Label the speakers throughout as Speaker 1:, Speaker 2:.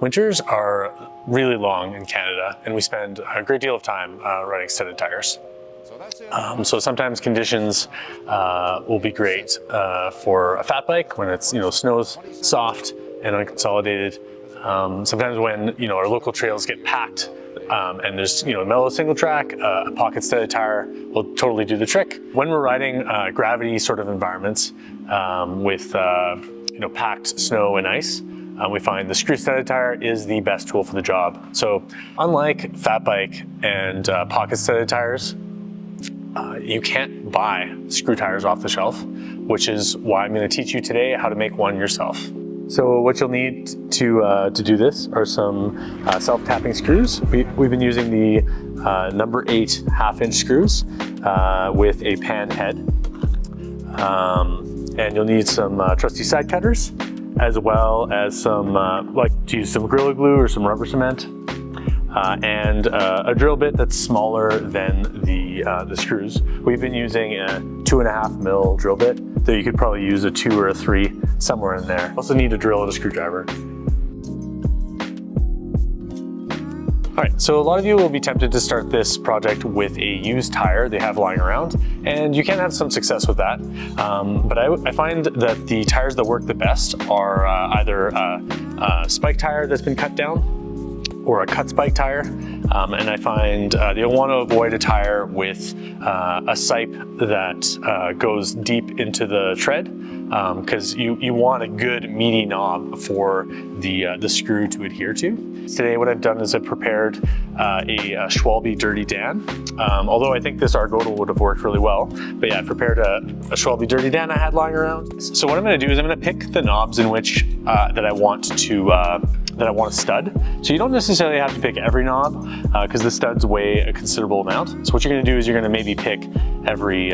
Speaker 1: Winters are really long in Canada, and we spend a great deal of time riding studded tires. So sometimes conditions will be great for a fat bike when it's snow's soft and unconsolidated. Sometimes when our local trails get packed and there's a mellow single track, a pocket studded tire will totally do the trick. When we're riding gravity sort of environments with packed snow and ice, we find the screw studded tire is the best tool for the job. So unlike fat bike and pocket studded tires, you can't buy screw tires off the shelf, which is why I'm going to teach you today how to make one yourself. So what you'll need to do this are some self-tapping screws. We've been using the number 8 half-inch screws with a pan head. And you'll need some trusty side cutters, as well as some, like to use some Gorilla Glue or some rubber cement, and a drill bit that's smaller than the screws. We've been using a 2.5 mil drill bit, though you could probably use a 2 or a 3 somewhere in there. Also need a drill and a screwdriver. All right, so a lot of you will be tempted to start this project with a used tire they have lying around, and you can have some success with that. But I find that the tires that work the best are either a spike tire that's been cut down or a cut spike tire. And I find you'll want to avoid a tire with a sipe that goes deep into the tread, because you want a good meaty knob for the screw to adhere to. Today what I've done is I've prepared a Schwalbe Dirty Dan. Although I think this Argodal would have worked really well. But yeah, I prepared a Schwalbe Dirty Dan I had lying around. So what I'm going to do is I'm going to pick the knobs in which that I want to stud. So you don't necessarily have to pick every knob because the studs weigh a considerable amount. So what you're going to do is you're going to maybe pick every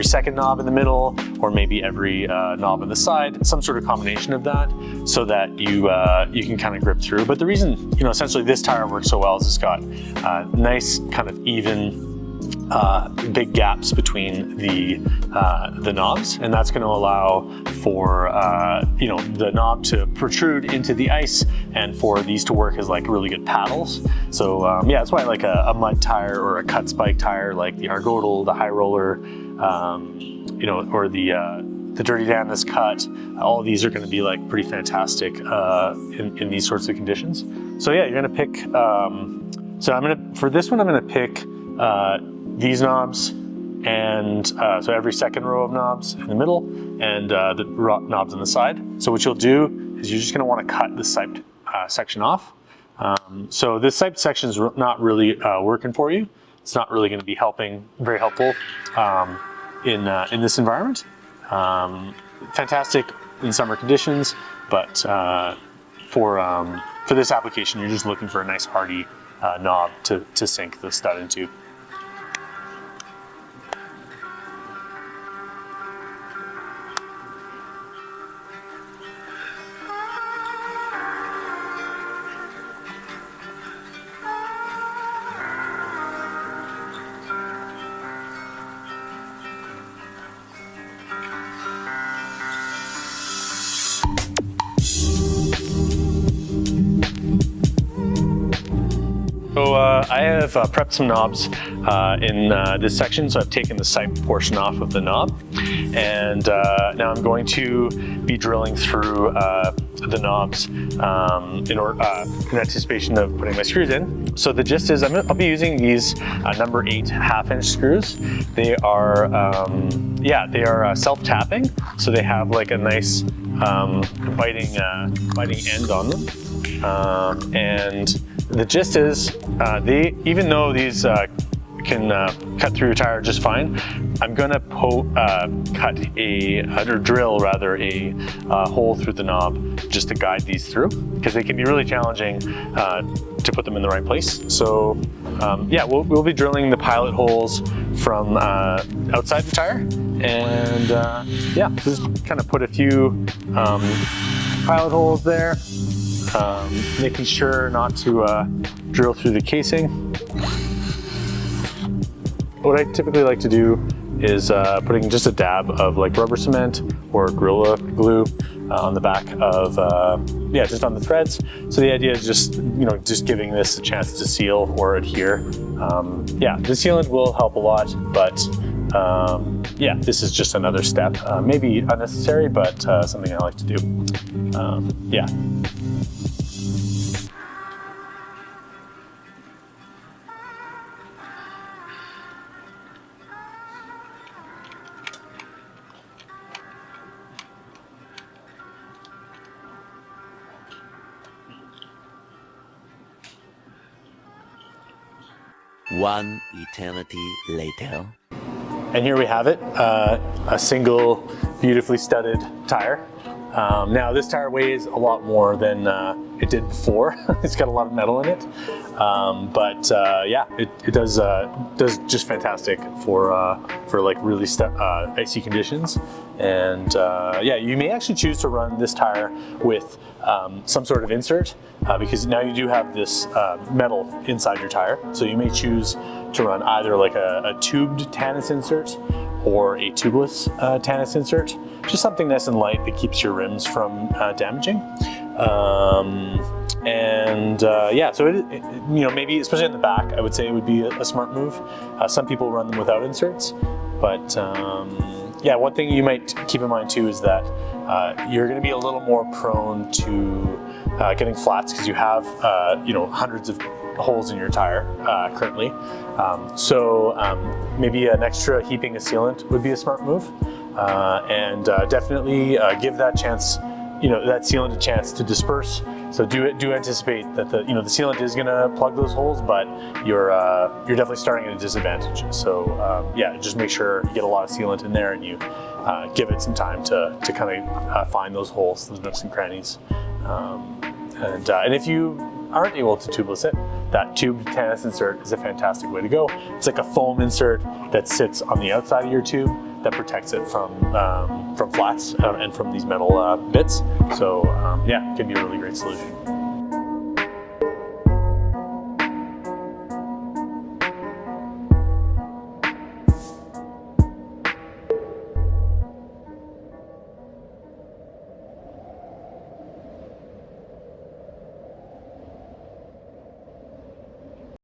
Speaker 1: second knob in the middle, or maybe every knob on the side, some sort of combination of that, so that you can kind of grip through. But the reason essentially this tire works so well is it's got nice kind of even big gaps between the knobs, and that's going to allow for the knob to protrude into the ice and for these to work as like really good paddles. So yeah, that's why I like a mud tire or a cut spike tire like the Argodal, the High Roller, or the Dirty Dan that's cut. All of these are going to be like pretty fantastic in these sorts of conditions. So yeah, you're going to pick. For this one, I'm going to pick these knobs, and so every second row of knobs in the middle, and the knobs on the side. So what you'll do is you're just going to want to cut the siped section off. So this siped section is not really working for you. It's not really going to be very helpful in this environment. Fantastic in summer conditions, but for this application, you're just looking for a nice hardy knob to sink the stud into. So I have prepped some knobs in this section, so I've taken the sipe portion off of the knob, and now I'm going to be drilling through the knobs in anticipation of putting my screws in. So the gist is I'll be using these number 8 half-inch screws. They are self-tapping, so they have like a nice biting end on them, and the gist is, even though these can cut through your tire just fine, I'm gonna drill a hole through the knob just to guide these through, because they can be really challenging to put them in the right place. So yeah, we'll be drilling the pilot holes from outside the tire, and yeah, just kind of put a few pilot holes there. Making sure not to drill through the casing. What I typically like to do is putting just a dab of like rubber cement or Gorilla Glue on the back of, yeah, just on the threads. So the idea is just, just giving this a chance to seal or adhere. Yeah, the sealant will help a lot, but yeah, this is just another step. Maybe unnecessary, but something I like to do. Yeah.
Speaker 2: One eternity later.
Speaker 1: And here we have it, a single beautifully studded tire. Now this tire weighs a lot more than it did before. It's got a lot of metal in it, but yeah, it does just fantastic for like really icy conditions. And yeah, you may actually choose to run this tire with some sort of insert because now you do have this metal inside your tire. So you may choose to run either like a tubed Tannis insert or a tubeless Tannis insert. Just something nice and light that keeps your rims from damaging. Yeah, so maybe especially in the back, I would say it would be a smart move. Some people run them without inserts, but yeah, one thing you might keep in mind too is that you're going to be a little more prone to getting flats because you have hundreds of holes in your tire currently. So maybe an extra heaping of sealant would be a smart move, and definitely give that chance, that sealant a chance to disperse. So do anticipate that the sealant is going to plug those holes, but you're definitely starting at a disadvantage. So yeah, just make sure you get a lot of sealant in there and you give it some time to kind of find those holes, those nooks and crannies. And if you aren't able to tubeless it, that tubed Tannis insert is a fantastic way to go. It's like a foam insert that sits on the outside of your tube that protects it from flats and from these metal bits. So yeah, it can be a really great solution.